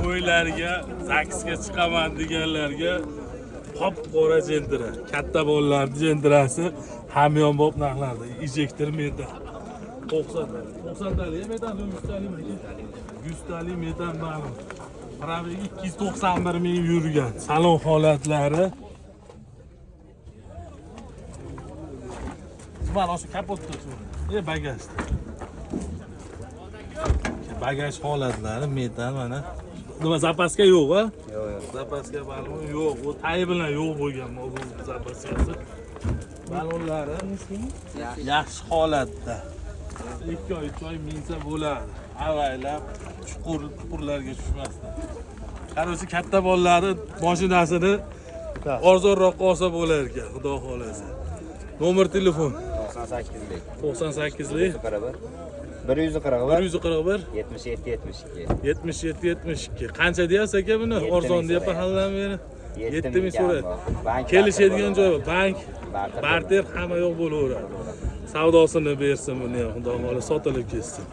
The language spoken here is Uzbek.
to'ylarga, zaksga chiqaman deganlarga qop-qora jendira, katta bolalarning jendirasi hamyonbop narxlarda. Injektor metal. 90 talik metal, 100 talik metal. 100 talik metal ma'lum. Pravega 291 ming yurgan. Salon holatlari. Mana o'sha kapotda turibdi. Bagaj. Bagaj holatlari metal mana. Nima zapaska yo'q-a? Yo'q. Zapaska balon yo'q. U tay bilan yo'q bo'lgan bu zapaskasi. Balonlari yaxshi holatda. 2 oy, 3 oy minsa bo'ladi. Avaylab chuqurlarga tushmasdan. Qarochi katta bolalarni mashinasini arzonroq olsa bo'lar ekan, xudo xolasa. Nomer telefon 98lik. 98lik 141 141 77 72. 77 72. Qancha deyapsiz aka buni? Arzon deb hallam beri. 7000 so'raydi. Kelishadigan joy bor. Bank, barter hamma yo'q bo'laveradi. Savdosini bersin buni ham, xudo xolasa sotilib ketsin.